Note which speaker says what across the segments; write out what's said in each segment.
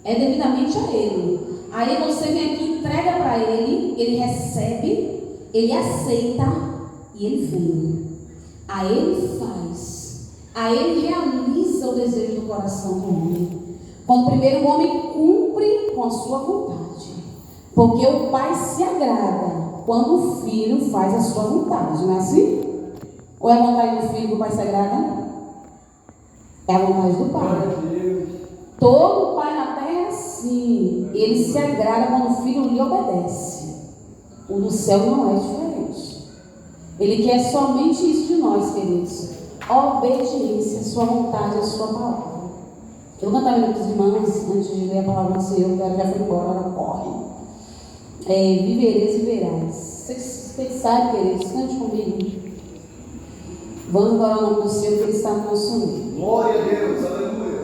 Speaker 1: É devidamente a Ele. Aí você vem aqui, entrega para Ele, Ele recebe, Ele aceita e Ele vem. Aí Ele faz. Aí Ele realiza o desejo do coração do homem. Quando primeiro o homem cumpre com a sua vontade. Porque o Pai se agrada quando o Filho faz a sua vontade, não é assim? Ou é a vontade do Filho que o Pai se agrada? É a vontade do Pai. Todo pai na terra é assim. Ele se agrada quando o Filho lhe obedece. O do céu não é diferente. Ele quer somente isso de nós, queridos. Obediência à sua vontade, à sua palavra. Eu vou cantar para os irmãos antes de ler a palavra do Senhor, que ela já foi embora, ela corre. Vivereis e verás. Vocês sabem, queridos, cante comigo. Vamos orar o nome do Senhor, que Ele está no nosso meio.
Speaker 2: Glória a Deus, aleluia.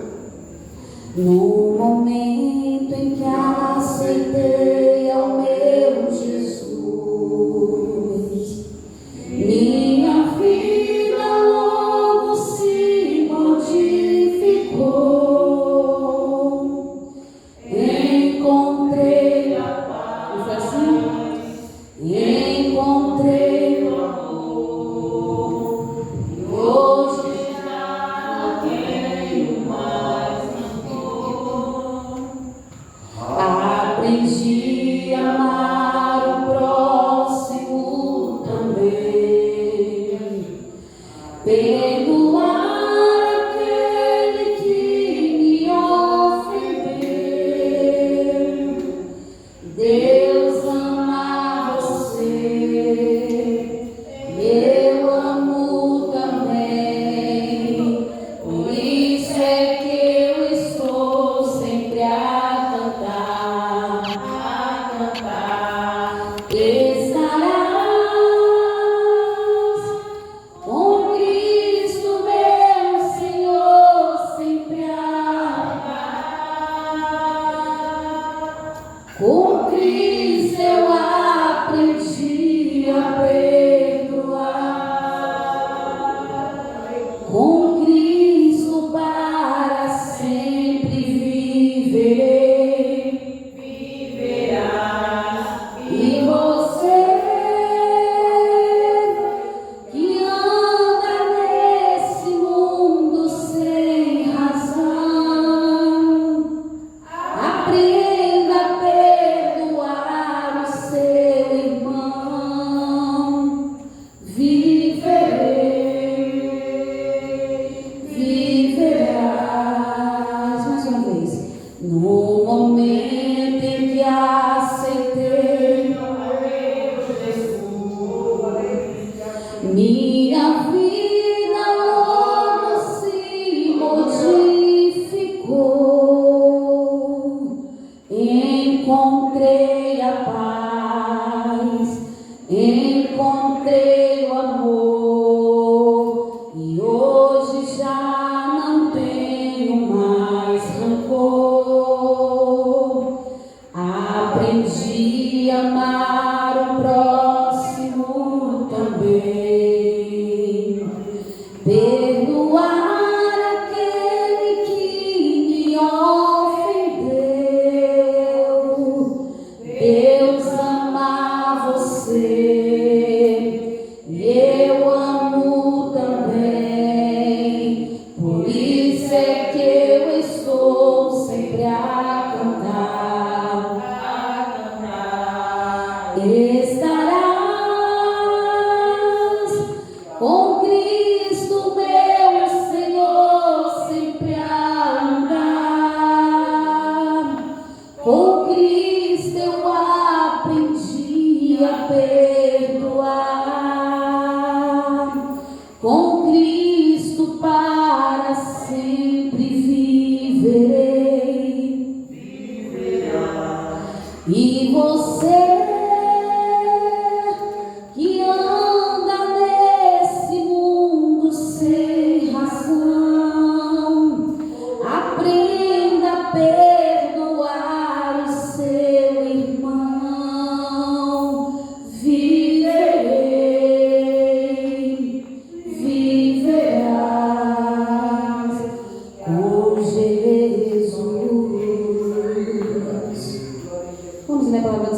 Speaker 1: No momento em que aceitei ao meu Jesus, minha vida logo se modificou. Encontrei a paz. Não foi assim? Encontrei o amor. E hoje já não tenho mais amor.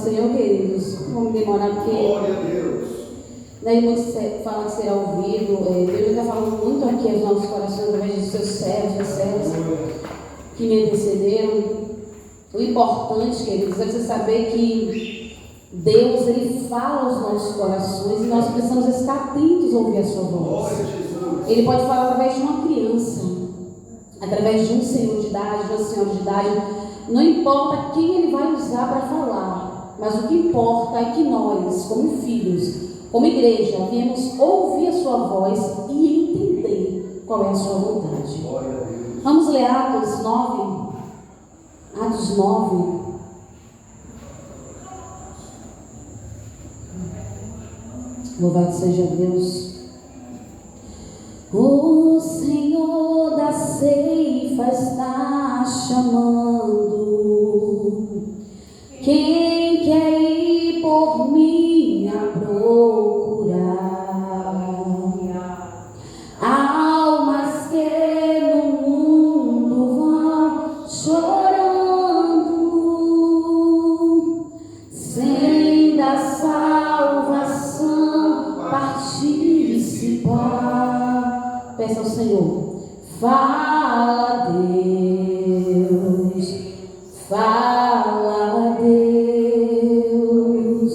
Speaker 1: do Senhor, queridos. Vamos demorar porque
Speaker 2: Glória a Deus.
Speaker 1: daí muitos falam que será ouvido. Deus está falando muito aqui aos nossos corações através dos seus servos, das servas que me antecederam. O importante, queridos, é você saber que Deus, Ele fala aos nossos corações e nós precisamos estar atentos a ouvir a sua voz.
Speaker 2: Glória a Jesus.
Speaker 1: Ele pode falar através de uma criança, através de um senhor de idade, de uma senhora de idade. Não importa quem Ele vai usar para falar, mas o que importa é que nós, como filhos, como igreja, viemos ouvir a sua voz e entender qual é a sua vontade.
Speaker 2: Glória a Deus.
Speaker 1: Vamos ler Atos 9. Atos 9. Louvado seja Deus. O Senhor da ceifa está chamando. Quem quer ir por mim a procurar? Almas que no mundo vão chorando, sem da salvação participar. Peça ao Senhor, fala Deus, fala Deus,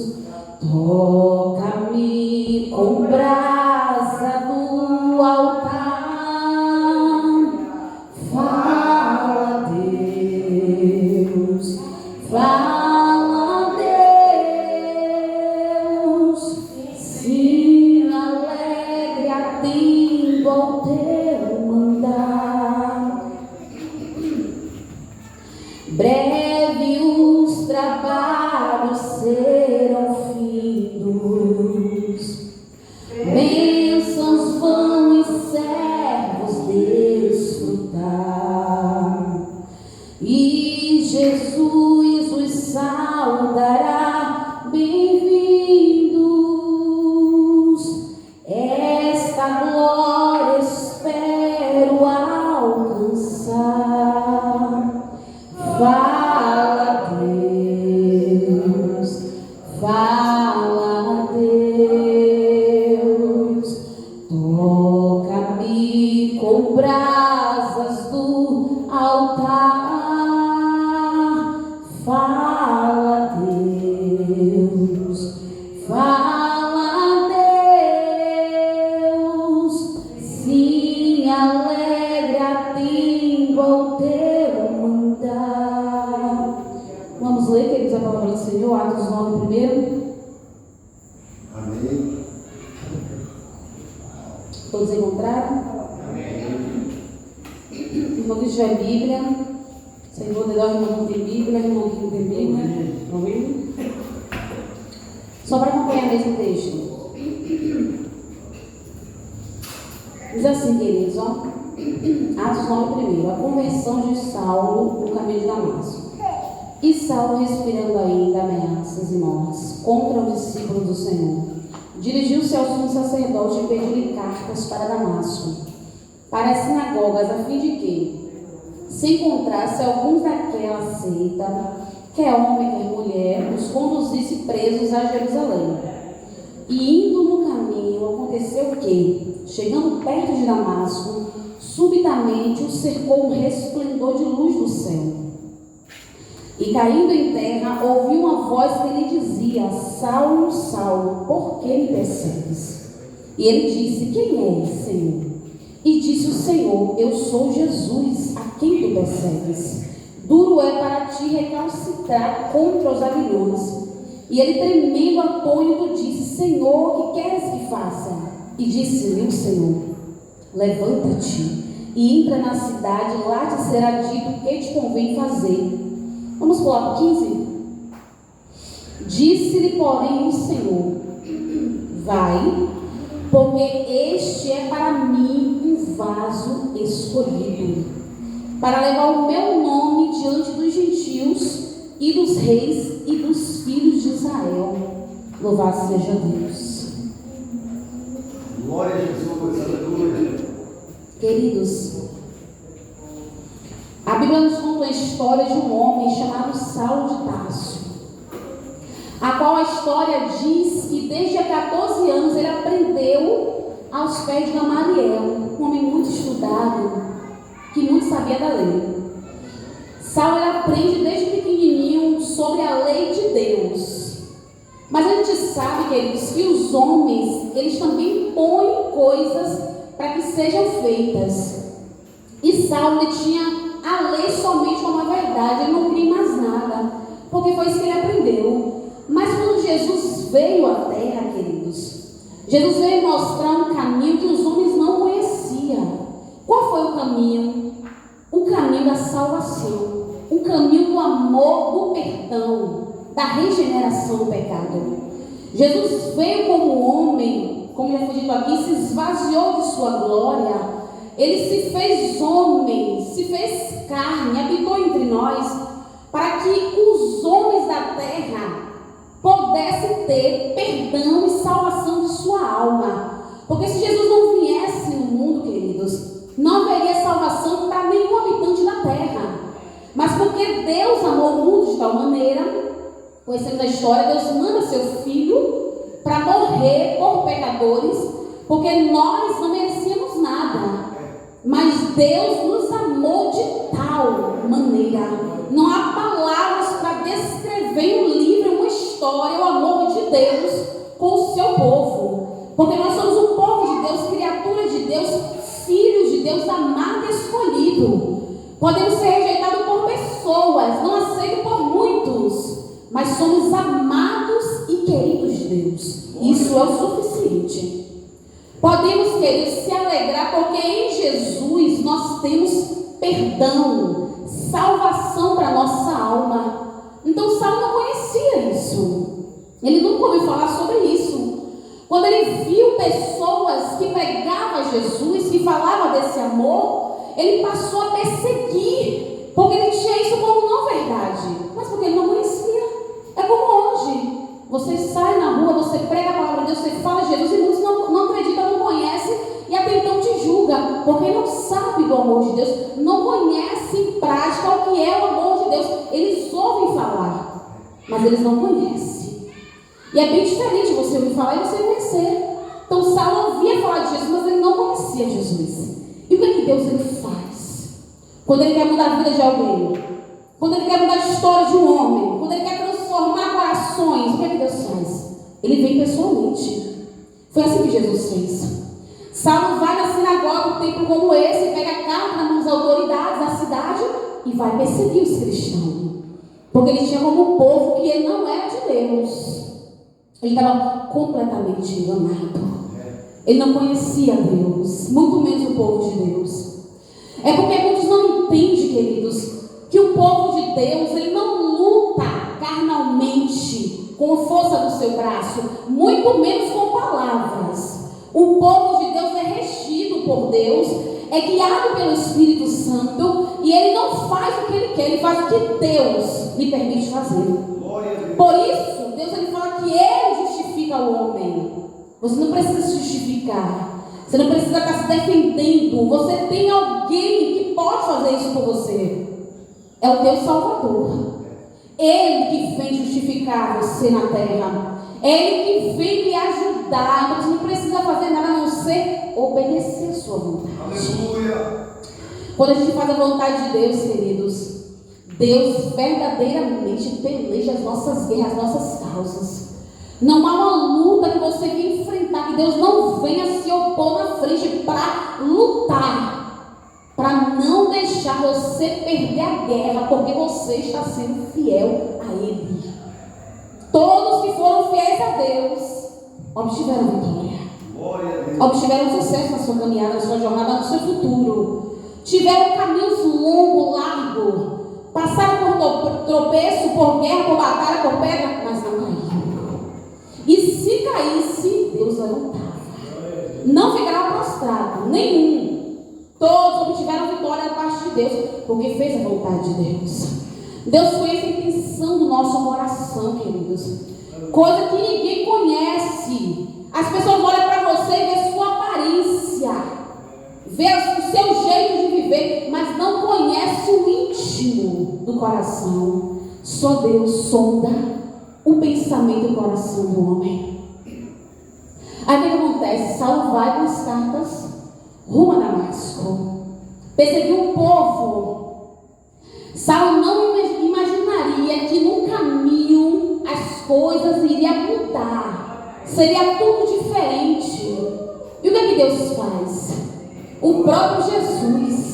Speaker 1: toca-me com brasa do altar, fala Deus, fala Deus, se alegre atendo ao teu mandar. Breve os trabalhos serão findos, bênçãos vão e servos desfrutar, e Jesus os saudará, bem-vindos. Esta glória espero alcançar. Fala Deus, fala Deus, toca-me com brasas do altar. Fala Deus, fala Deus, sim, alegre atendo ao teu mandar. Vamos ler, queridos, a palavra do Senhor, Atos 9 primeiro.
Speaker 2: Amém.
Speaker 1: Todos encontraram?
Speaker 2: Amém.
Speaker 1: Irmão que tiver Bíblia, Senhor, melhor irmão que não tem Bíblia, irmão que não tem Bíblia. Amém? Só para acompanhar mesmo o texto. Diz assim, queridos, ó. Atos 9 primeiro. A conversão de Saulo no caminho de Damasco. E Saulo, respirando ainda ameaças e mortes contra os discípulos do Senhor, dirigiu-se ao sumo sacerdote e pediu-lhe cartas para Damasco, para as sinagogas, a fim de que se encontrasse alguns daquela seita, quer homem, quer mulher, os conduzisse presos a Jerusalém. E indo no caminho, aconteceu que, chegando perto de Damasco, subitamente o cercou um resplendor de luz do céu. E caindo em terra, ouviu uma voz que lhe dizia: Saulo, Saulo, por que me persegues? E ele disse: Quem és, Senhor? E disse o Senhor: Eu sou Jesus, a quem tu persegues. Duro é para ti recalcitrar contra os aguilhões. E ele, tremendo, atônito, disse: Senhor, que queres que faça? E disse-lhe o Senhor: Levanta-te e entra na cidade, lá te será dito o que te convém fazer. Vamos pular para 15? Disse-lhe, porém, o Senhor: Vai, porque este é para mim um vaso escolhido, para levar o meu nome diante dos gentios e dos reis e dos filhos de Israel. Louvado seja Deus.
Speaker 2: Glória a Jesus, aleluia.
Speaker 1: Queridos, a Bíblia nos conta a história de um homem chamado Saulo de Tarso. a qual a história diz que desde 14 anos ele aprendeu aos pés de Gamaliel, um homem muito estudado, que muito sabia da lei. Saulo ele aprende desde pequenininho sobre a lei de Deus. Mas a gente sabe, queridos, que os homens, eles também põem coisas para que sejam feitas. E Saulo ele tinha a lei somente como a verdade, ele não cria mais nada, porque foi isso que ele aprendeu. Mas quando Jesus veio à terra, queridos, Jesus veio mostrar um caminho que os homens não conheciam. Qual foi o caminho? O caminho da salvação, o caminho do amor, do perdão, da regeneração do pecado. Jesus veio como homem, como já foi dito aqui, se esvaziou de sua glória. Ele se fez homem, se fez carne, habitou entre nós, para que os homens da terra pudessem ter perdão e salvação de sua alma. Porque se Jesus não viesse no mundo, queridos, não haveria salvação para nenhum habitante da terra. Mas porque Deus amou o mundo de tal maneira, conhecemos a história, Deus manda seu Filho para morrer por pecadores, porque nós não merecíamos nada. Mas Deus nos amou de tal maneira. Não há palavras para descrever um livro, uma história, o amor de Deus com o seu povo. Porque nós somos o povo de Deus, criatura de Deus, filhos de Deus, amado e escolhido. Podemos ser rejeitados por pessoas, não aceitos por muitos, mas somos amados e queridos de Deus. Isso é o suficiente. Podemos, queridos, se alegrar porque em Jesus nós temos perdão, salvação para a nossa alma. Então Saulo não conhecia isso. Ele nunca ouviu falar sobre isso. Quando ele viu pessoas que pregavam Jesus, que falavam desse amor, ele passou a perseguir, porque ele tinha isso como não verdade, mas porque ele não conhecia. É como hoje. Você sai na rua, você prega a palavra de Deus, você fala de Jesus e muitos não acreditam, não conhecem e até então te julga, porque não sabe do amor de Deus, não conhece em prática o que é o amor de Deus. Eles ouvem falar, mas eles não conhecem. E é bem diferente você ouvir falar e você conhecer. Então Saulo ouvia falar de Jesus, mas ele não conhecia Jesus. E o que é que Deus ele faz? Quando ele quer mudar a vida de alguém, quando ele quer mudar a história de um homem, quando ele quer transformar corações, o que é que Deus faz? Ele vem pessoalmente. Foi assim que Jesus fez. Saulo vai na sinagoga, um templo como esse, pega a carta nas mãos das autoridades da cidade e vai perseguir os cristãos. Porque ele tinha como povo que ele não era de Deus. Ele estava completamente enganado. Ele não conhecia Deus, muito menos o povo de Deus. É porque muitos não entendem, queridos, que o povo de Deus, ele não luta carnalmente com a força do seu braço, muito menos com palavras. O povo de Deus é regido por Deus, é guiado pelo Espírito Santo, e ele não faz o que ele quer, ele faz o que Deus lhe permite fazer. Por isso, Deus ele fala que ele justifica o homem. Você não precisa se justificar, você não precisa estar se defendendo. Você tem alguém que pode fazer isso por você. É o teu Salvador. Ele que vem justificar você na terra. Ele que vem lhe ajudar. Então você não precisa fazer nada a não ser obedecer a sua vontade.
Speaker 2: Aleluia.
Speaker 1: Quando a gente faz a vontade de Deus, queridos, Deus verdadeiramente peleja as nossas guerras, as nossas causas. Não há uma luta que você venha enfrentar, que Deus não venha se opor na frente para lutar, para não deixar você perder a guerra, porque você está sendo fiel a Ele. Todos que foram fiéis a Deus obtiveram vitória, obtiveram sucesso na sua caminhada, na sua jornada, no seu futuro. Tiveram caminhos longos, largos, passaram por tropeço, por guerra, por batalha, por pedra, mas não caíram. E se caísse, Deus levantava. Não ficará prostrado, nenhum. Todos obtiveram vitória da parte de Deus, porque fez a vontade de Deus. Deus conhece a intenção do nosso coração, queridos. Coisa que ninguém conhece. As pessoas olham para você e vê sua aparência, vê o seu jeito de viver, mas não conhece o íntimo do coração. Só Deus sonda o pensamento e o coração do homem. Aí o que acontece? Saulo vai com as cartas rumo a Damasco. Perseguiu o povo. Saulo não imaginaria que no caminho as coisas iriam mudar. Seria tudo diferente. E o que é que Deus faz? O próprio Jesus.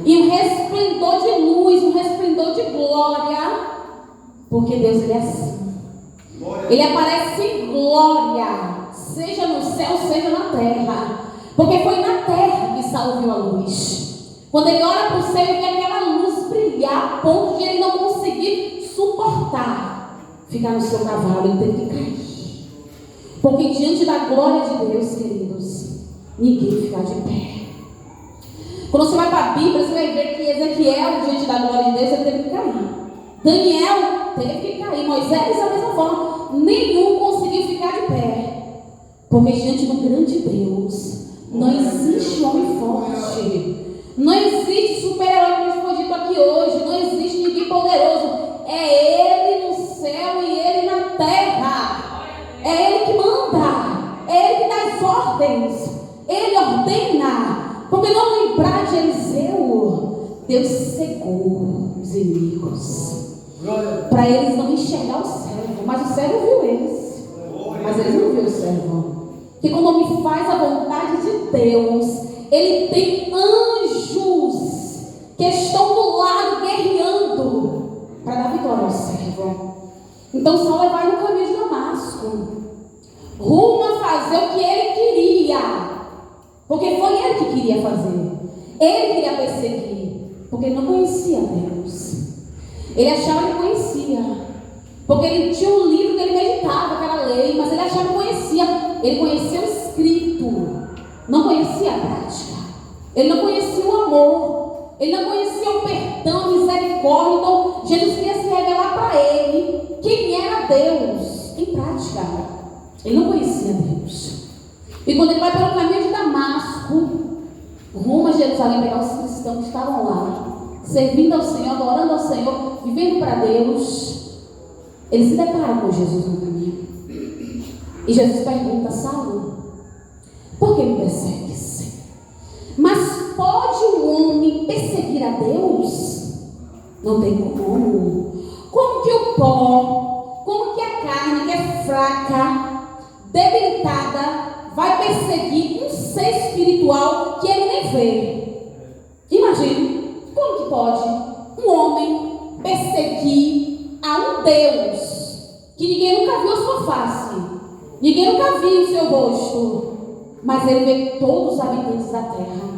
Speaker 1: E um resplendor de luz, um resplendor de glória. Porque Deus, Ele é assim. Ele aparece em glória. Seja no céu, seja na terra. Porque foi na terra que Saulo viu a luz. Quando ele olha para o céu, ele vê aquela luz brilhar a ponto de ele não conseguir suportar ficar no seu cavalo. Ele teve que cair. Porque diante da glória de Deus, queridos, ninguém fica de pé. Quando você vai para a Bíblia, você vai ver que Ezequiel, diante da glória de Deus, ele teve que cair. Daniel teve que cair. Moisés, da mesma forma. Nenhum conseguiu ficar de pé. Porque diante do grande Deus, não existe homem forte. Não existe super-herói, como foi dito aqui hoje. Não existe ninguém poderoso. É Ele no céu e Ele na terra. É Ele que manda. É Ele que dá as ordens. Ele ordena. Porque não lembrar de Eliseu, Deus cegou os inimigos. Para eles não enxergar o servo. Mas o servo viu eles. Mas eles não viram o servo. Que quando o homem faz a vontade de Deus, ele tem anjos que estão do lado guerreando para dar vitória ao servo. Então Saulo vai no caminho de Damasco, rumo a fazer o que ele queria, porque foi ele que queria fazer. Ele queria perseguir, porque ele não conhecia Deus. Ele achava que conhecia, porque ele tinha um livro que ele meditava, que era a lei, mas ele achava que conhecia. Ele conhecia o escrito, não conhecia a prática. Ele não conhecia o amor, ele não conhecia o perdão, a misericórdia. Então Jesus queria se revelar para ele quem era Deus em prática. Ele não conhecia Deus. E quando ele vai pelo caminho de Damasco, rumo a Jerusalém, pegar os cristãos que estavam lá, servindo ao Senhor, adorando ao Senhor, vivendo para Deus, ele se depara com Jesus no caminho. E Jesus pergunta: Saulo, por que me persegues? Mas pode um homem perseguir a Deus? Não tem como. Como que o pó, como que a carne que é fraca, debilitada, vai perseguir um ser espiritual que ele nem vê? Imagine, como que pode um homem perseguir a um Deus que ninguém nunca viu a sua face, ninguém nunca viu o seu rosto, mas ele vê todos os habitantes da terra.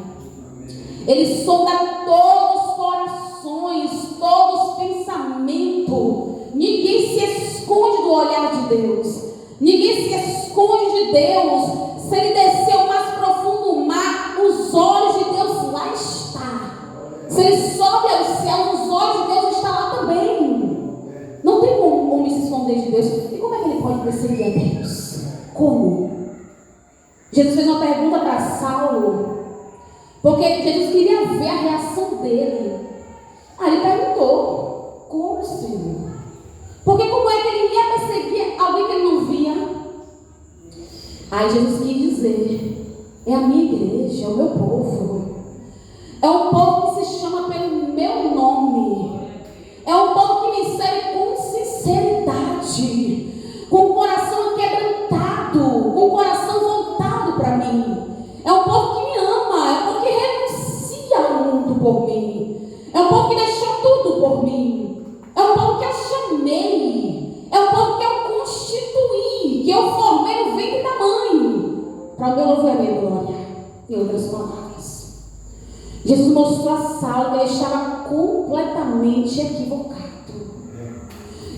Speaker 1: Ele sonda todos os corações, todos os pensamentos. Ninguém se esconde do olhar de Deus. Ninguém se esconde de Deus. Se ele desceu mais profundo do mar, os olhos de Deus lá estão. Se ele sobe ao céu, os olhos de Deus estão lá também. Não tem como o homem se esconder de Deus. E como é que ele pode perseguir a Deus? Como? Jesus fez uma pergunta para Saulo, porque Jesus queria ver a reação dele. Aí ele perguntou: como, Senhor? Porque como é que ele ia perseguir alguém que ele não via? Aí Jesus quis dizer: é a minha igreja, é o meu povo. É um povo que se chama pelo meu nome. É um povo que me serve com sinceridade, com o coração quebrantado, com o coração voltado para mim. É um povo que me ama, é um povo que renuncia ao mundo por mim. É um povo que deixou tudo por mim. É um povo que eu chamei. É um povo que eu constituí, que eu formei no ventre da mãe, para o meu louvor e a minha glória. Em outras palavras, Jesus mostrou a Saulo que ele estava completamente equivocado.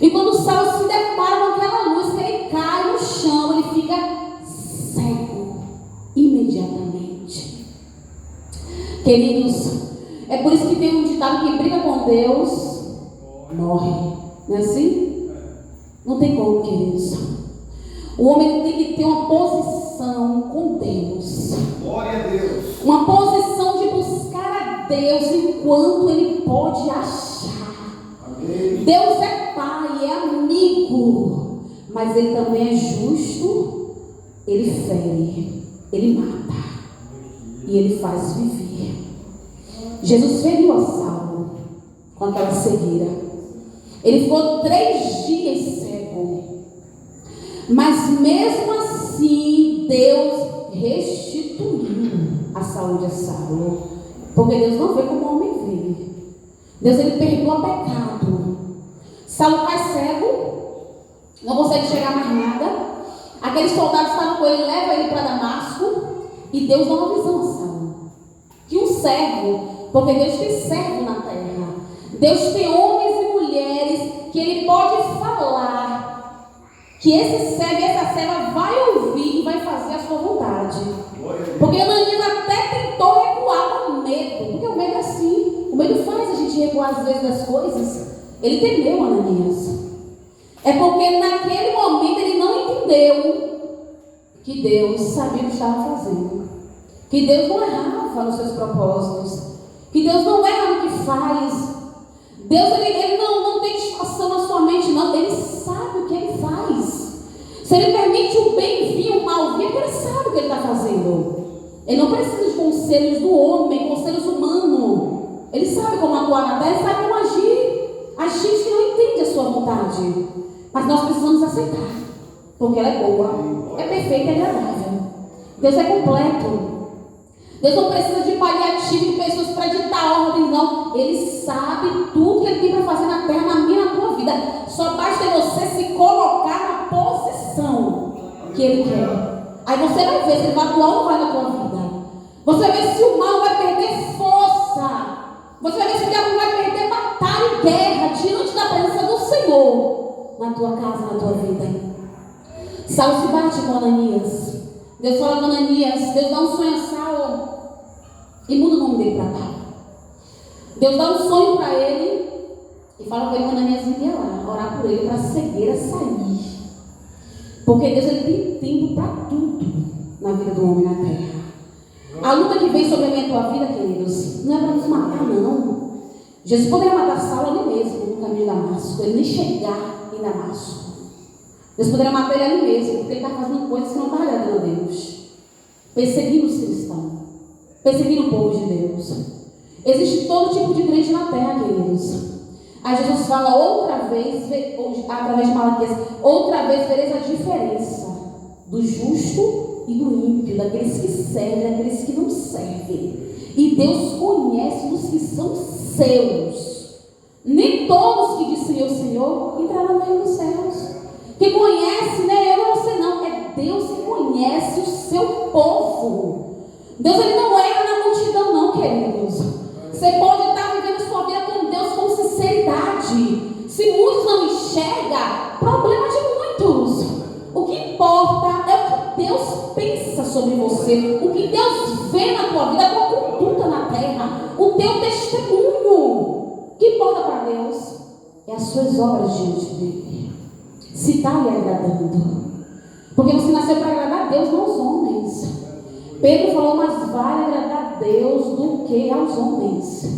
Speaker 1: E quando Saulo se depara com aquela luz, que ele cai no chão, ele fica cego imediatamente. Queridos, é por isso que tem um ditado que briga com Deus, morre. Não é assim? Não tem como, queridos. O homem tem que ter uma posição com Deus.
Speaker 2: Glória a Deus.
Speaker 1: Uma posição de buscar a Deus enquanto ele pode achar.
Speaker 2: Amém.
Speaker 1: Deus é Pai, é amigo. mas ele também é justo, ele fere, ele mata e ele faz viver. Jesus feriu a Saulo com aquela cegueira. Ele ficou 3 dias cego, mas mesmo assim Deus restituiu a saúde a Saulo, porque Deus não vê como o homem vê. Deus, ele perdoa pecado. Saulo faz cego, não consegue chegar mais nada. Aqueles soldados estavam com ele, leva ele para Damasco, e Deus dá uma visão a Saulo, que um servo, porque Deus tem servo na terra, Deus tem homens e mulheres que ele pode falar, que esse servo e essa serva vai ouvir e vai fazer a sua vontade. Porque Ananias até tentou recuar com medo, porque o medo é assim, o medo faz a gente recuar às vezes das coisas. Ele temeu Ananias. É porque naquele momento ele não entendeu que Deus sabia o que estava fazendo, que Deus não errava nos seus propósitos, que Deus não erra no que faz. Deus ele não tem distração na sua mente, não. Ele sabe o que ele faz. Se ele permite o bem vir, o mal vir, ele sabe o que ele está fazendo. Ele não precisa de conselhos do homem, conselhos humanos. Ele sabe como atuar na terra, ele sabe como agir. A gente que não entende a sua vontade, mas nós precisamos aceitar, porque ela é boa, é perfeita e agradável. Deus é completo. Deus não precisa de paliativo de pessoas para ditar ordem, não. Ele sabe tudo que ele tem para fazer na terra, na minha, na tua vida. Só basta você se colocar na posição que ele quer. Aí você vai ver se ele vai atuar ou não vai na tua vida. Você vai ver se o mal vai perder força. Você vai ver se o diabo vai perder batalha e guerra diante da presença do Senhor na tua casa, na tua vida. Saulo se bate com Ananias. Deus fala com Ananias, Deus dá um sonho a Saulo e muda o nome dele para Paulo. Deus dá um sonho para ele e fala para ele que Ananias iria lá orar por ele para a cegueira sair. Porque Deus ele tem tempo para tudo na vida do homem na terra. A luta que vem sobre a minha e tua vida, queridos, não é para nos matar, não. Jesus poderia matar Saulo ali mesmo, no caminho de Damasco, ele nem chegar em Damasco. Deus poderia matar ele ali mesmo, porque ele está fazendo coisas que não estão agradando a Deus, perseguindo os cristãos, perseguindo o povo de Deus. Existe todo tipo de crente na terra, queridos. Aí Jesus fala outra vez, através de Malaquias, outra vez vereis a diferença do justo e do ímpio, daqueles que servem, daqueles que não servem. E Deus conhece os que são seus. Nem todos que dizem Senhor, Senhor, entrarão no reino dos céus. Quem conhece, né? Eu não sei não. É Deus que conhece o seu povo. Deus ele não erra na multidão, não, queridos. Você pode estar vivendo sua vida com Deus com sinceridade. Se muitos não enxergam, problema de muitos. O que importa é o que Deus pensa sobre você, o que Deus vê na tua vida, a tua conduta na terra, o teu testemunho. O que importa para Deus é as suas obras diante dele. Se está lhe agradando. Porque você nasceu para agradar a Deus, não aos homens. Pedro falou, mas vale agradar a Deus do que aos homens.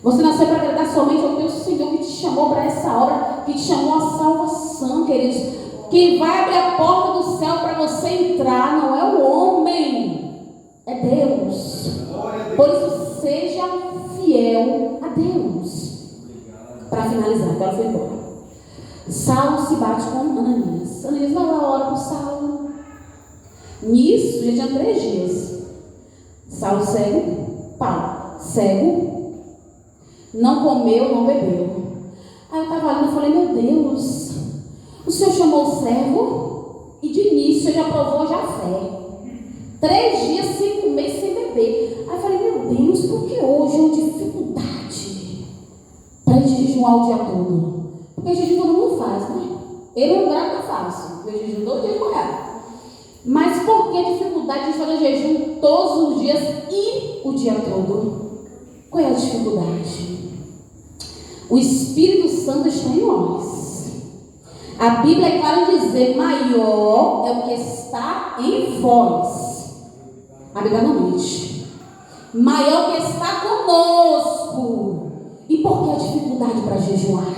Speaker 1: Você nasceu para agradar somente ao teu Senhor que te chamou para essa obra, que te chamou a salvação, queridos. Quem vai abrir a porta do céu para você entrar não é o homem, é Deus. Por isso, seja fiel a Deus. Para finalizar, agora foi embora. Saulo se bate com Ananias. Ananias vai lá, ora por Saulo. Nisso, já tinha 3 dias. Saulo cego, Paulo cego, não comeu, não bebeu. Aí eu estava olhando e falei, meu Deus, o Senhor chamou o servo e de início ele aprovou já a fé. 3 dias sem comer, sem beber. Aí eu falei, meu Deus, por que hoje é uma dificuldade para ele jejuar o dia todo? Porque jejum todo mundo faz, né? Ele é um grau que fácil, porque jejum todo dia de manhã. Mas por que a dificuldade de fazer jejum todos os dias e o dia todo? Qual é a dificuldade? O Espírito Santo está em nós. A Bíblia é clara em dizer, maior é o que está em vós. A Bíblia não mente. Maior que está conosco. E por que a dificuldade para jejuar?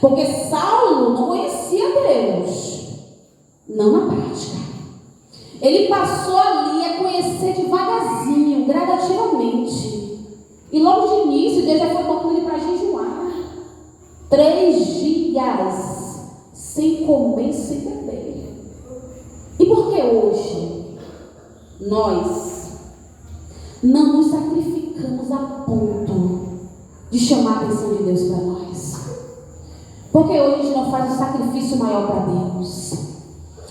Speaker 1: Porque Saulo não conhecia Deus, não na prática. Ele passou ali a conhecer devagarzinho, gradativamente. E logo de início, Deus já foi botando ele para jejuar. 3 dias sem comer e sem beber. E por que hoje nós não nos sacrificamos a ponto de chamar a atenção de Deus para nós? Porque hoje a gente não faz um sacrifício maior para Deus.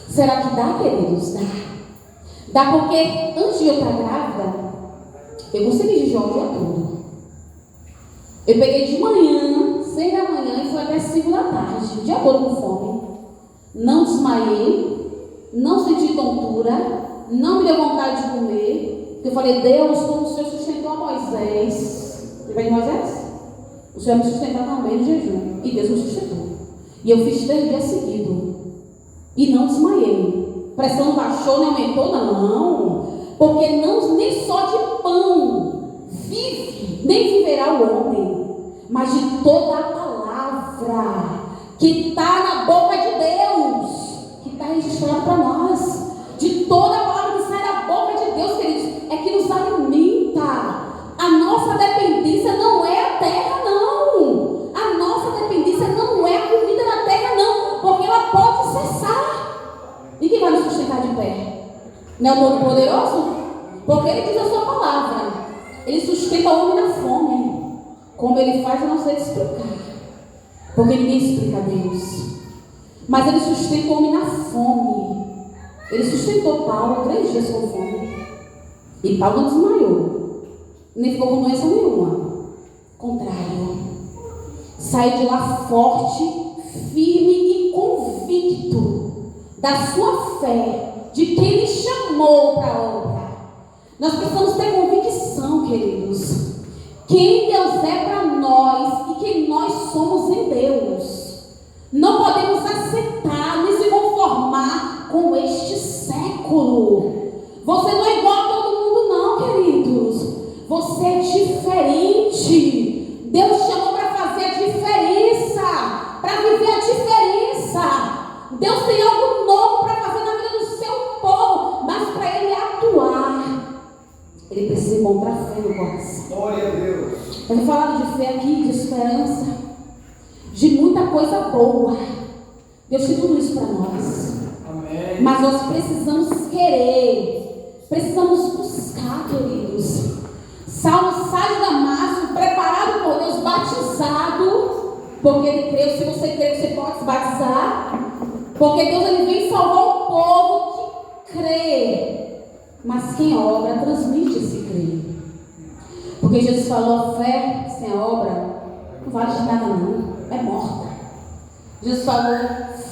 Speaker 1: Será que dá, queridos? Dá porque antes de eu estar grávida, eu consegui jejuar o dia todo. Eu peguei de manhã, 6 da manhã, e fui até 5 da tarde, o dia todo com fome. Não desmaiei, não senti tontura, não me deu vontade de comer. Eu falei, Deus, como o Senhor sustentou a Moisés. Lembra de Moisés? O Senhor me sustentou também no jejum. E Deus me sustentou. E eu fiz 3 dias seguidos. E não desmaiei. Pressão não baixou, nem aumentou, não. Porque não, nem só de pão vive, nem viverá o homem, mas de toda a palavra que está na boca de Deus, que está registrado para nós. De toda a palavra que sai da boca de Deus, queridos, é que nos alimenta. A nossa dependência não é a terra, não. A nossa dependência não é a comida na terra, não. Porque ela pode cessar. E quem vai nos sustentar de pé? Não é o Todo-Poderoso? Porque Ele diz a sua palavra. Ele sustenta o homem na fome. Como Ele faz, eu não sei explicar. Porque ninguém explica a Deus. Mas Ele sustenta o homem na fome. Ele sustentou Paulo 3 dias com fome. E Paulo não desmaiou. Nem ficou com doença nenhuma. Contrário. Saiu de lá forte, firme e convicto da sua fé, de quem Ele chamou para a obra. Nós precisamos ter convicção, queridos. Quem Deus é para nós e quem nós somos em Deus. Não podemos aceitar nem se conformar com este século. Você não é igual a todo mundo, não, queridos. Você é diferente. Deus chamou para fazer a diferença, para viver a diferença. Deus tem algo novo para fazer na vida do seu povo, mas para Ele atuar, Ele precisa encontrar fé no coração.
Speaker 2: Glória a Deus.
Speaker 1: Eu vou falar de fé aqui, de esperança, de muita coisa boa. Deus tem tudo isso para nós.
Speaker 2: Amém.
Speaker 1: Mas nós precisamos querer, precisamos buscar, queridos. Saulo sai de Damasco, preparado por Deus, batizado, porque ele creu. Se você crê, você pode se batizar, porque Deus ele vem salvar o povo que crê. Mas quem obra transmite esse crer. Porque Jesus falou, fé sem obra não vale de nada não, é morta. Jesus falou,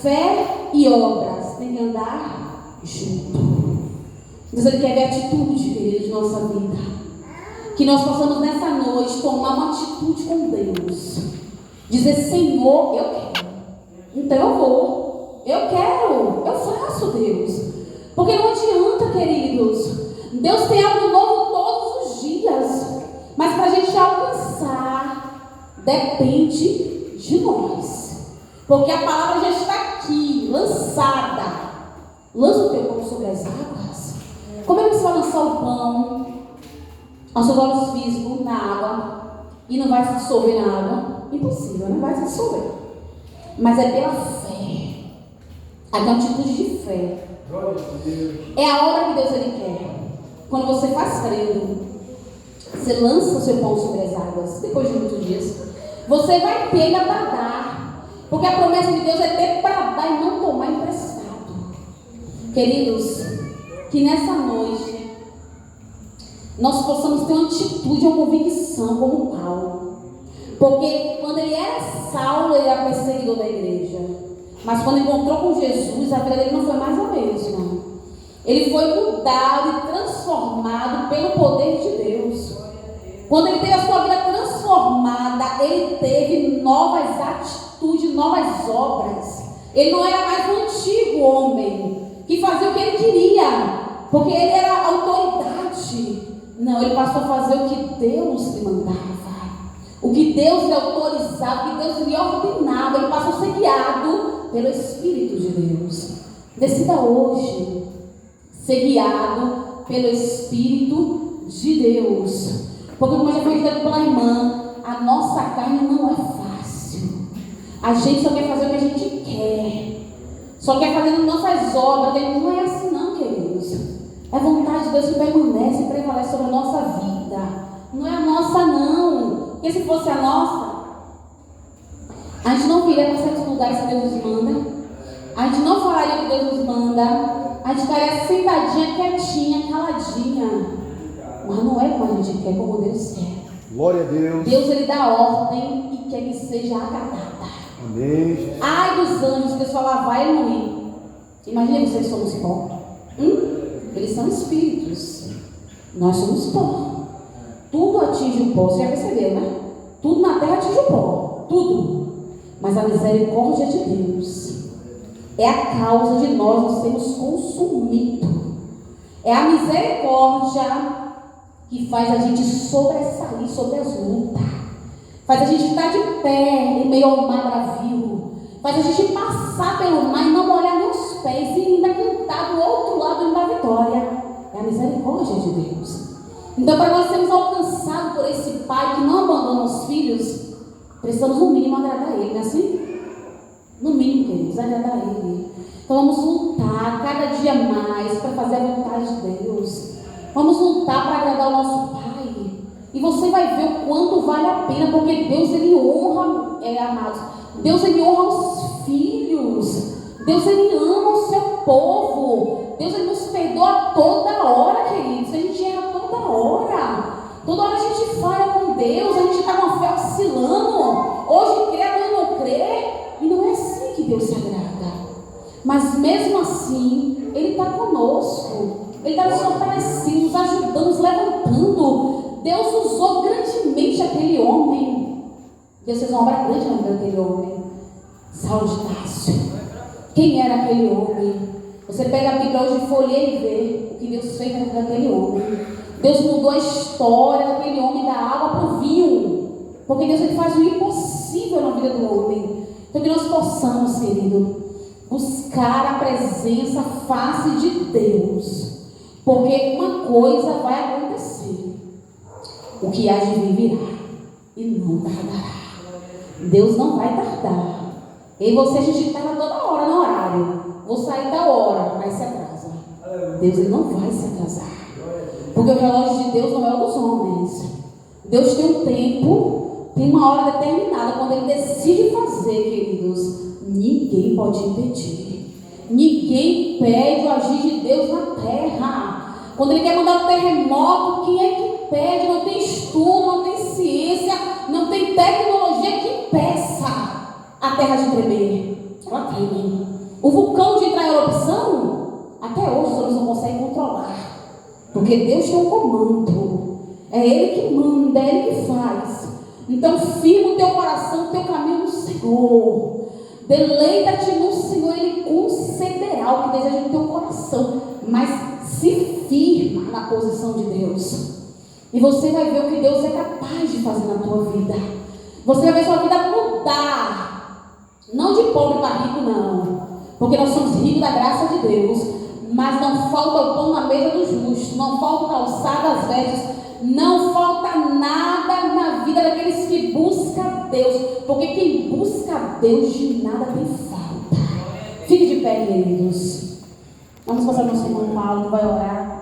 Speaker 1: fé e obras tem que andar junto. Deus ele quer ver atitude, querido, de nossa vida. Que nós possamos nessa noite tomar uma atitude com Deus. Dizer, Senhor, eu quero. Então eu vou. Eu quero. Eu faço, Deus. Porque não adianta, queridos. Deus tem algo novo todos os dias. Mas para a gente alcançar, depende de nós. Porque a palavra já está aqui, lançada. Lança o teu pão sobre as águas. Como é que você vai lançar o pão aos seus olhos físicos na água e não vai se dissolver na água? Impossível, não vai se dissolver. Mas é pela fé. A atitude de fé. É a obra que Deus ele quer. Quando você faz crendo, você lança o seu pão sobre as águas. Depois de muitos dias, você vai ter ainda para dar. Porque a promessa de Deus é ter para dar e não tomar emprestado. Queridos, que nessa noite nós possamos ter uma atitude, uma convicção como Paulo. Porque quando ele era Saulo, ele era perseguidor da igreja. Mas quando encontrou com Jesus, a vida dele não foi mais a mesma. Ele foi mudado e transformado pelo poder de Deus. Quando ele teve a sua vida transformada, ele teve novas atitudes, novas obras. Ele não era mais um antigo homem que fazia o que ele queria, porque ele era autoridade. Não, ele passou a fazer o que Deus lhe mandava, o que Deus lhe autorizava autorizado, que Deus lhe ordenava, ele passou a ser guiado pelo Espírito de Deus. Decida hoje ser guiado pelo Espírito de Deus. Porque, como eu já falei pela irmã, a nossa carne não é fácil. A gente só quer fazer o que a gente quer. Só quer fazer as nossas obras. Não é assim não, queridos. É a vontade de Deus que permanece e prevalece sobre a nossa vida. Não é a nossa não. Porque se fosse a nossa, a gente não viria para certos lugares que Deus nos manda. A gente não falaria o que Deus nos manda. A gente ficaria sentadinha, quietinha, caladinha. Mas não é como a gente quer, como Deus quer.
Speaker 2: Glória a Deus.
Speaker 1: Deus, ele dá ordem e quer que seja acatada.
Speaker 2: Amém.
Speaker 1: Ai dos anjos, Deus fala, vai não ir. Imagina vocês somos pó. Eles são espíritos. Nós somos pó. Tudo atinge o pó. Você já percebeu, né? Tudo na terra atinge o pó. Tudo. Mas a misericórdia de Deus é a causa de nós nos sermos consumidos. É a misericórdia que faz a gente sobressair sobre as lutas. Faz a gente estar de pé em meio ao mar bravio. Faz a gente passar pelo mar e não molhar nem os pés e ainda cantar do outro lado da vitória. É a misericórdia de Deus. Então, para nós sermos alcançados por esse Pai que não abandona os filhos, precisamos no mínimo agradar Ele, não é assim? No mínimo, queridos, agradar Ele. Então vamos lutar cada dia mais para fazer a vontade de Deus. Vamos lutar para agradar o nosso Pai. E você vai ver o quanto vale a pena, porque Deus, ele honra, amados. Deus, ele honra os filhos. Deus, ele ama o seu povo. Deus, ele nos perdoa toda hora, queridos. A gente erra toda hora. Toda hora a gente falha com Deus. A gente está com a fé oscilando. Hoje crê, amanhã não crê. E não é assim que Deus se agrada. Mas mesmo assim, ele está conosco. Ele está nos fortalecendo, nos ajudando, nos levantando. Deus usou grandemente aquele homem. Deus fez uma obra grande na vida daquele homem. Saulo de Tarso. Quem era aquele homem? Você pega a Bíblia hoje, folheia e vê o que Deus fez na vida daquele homem. Deus mudou a história daquele homem da água para o vinho. Porque Deus, ele faz o impossível na vida do homem. Então que nós possamos, querido, buscar a presença, a face de Deus. Porque uma coisa vai acontecer. O que há de vir virá e não tardará. Deus não vai tardar. Eu e você, a gente tarda toda hora no horário. Vou sair da hora, aí se atrasa. Deus, ele não vai se atrasar. Porque o relógio de Deus não é o dos homens. Deus tem um tempo, tem uma hora determinada. Quando ele decide fazer, queridos, ninguém pode impedir. Ninguém impede o agir de Deus na terra. Quando ele quer mandar um terremoto, quem é que impede? Não tem estudo, não tem ciência, não tem tecnologia que impeça a terra de tremer. Ela treme. O vulcão de entrar em erupção, até hoje os homens não conseguem controlar. Porque Deus tem um comando. É Ele que manda, é Ele que faz. Então firma o teu coração, o teu caminho no Senhor. Deleita-te no Senhor, Ele concederá o que deseja no teu coração. Mas se firma na posição de Deus. E você vai ver o que Deus é capaz de fazer na tua vida. Você vai ver sua vida mudar. Não de pobre para rico, não. Porque nós somos ricos da graça de Deus. Mas não falta o pão na mesa do justo. Não falta calçada às vestes. Não falta nada na vida daqueles que buscam Deus. Porque quem busca Deus de nada tem falta. Fique de pé, queridos. Vamos passar nosso irmão Paulo, vai orar.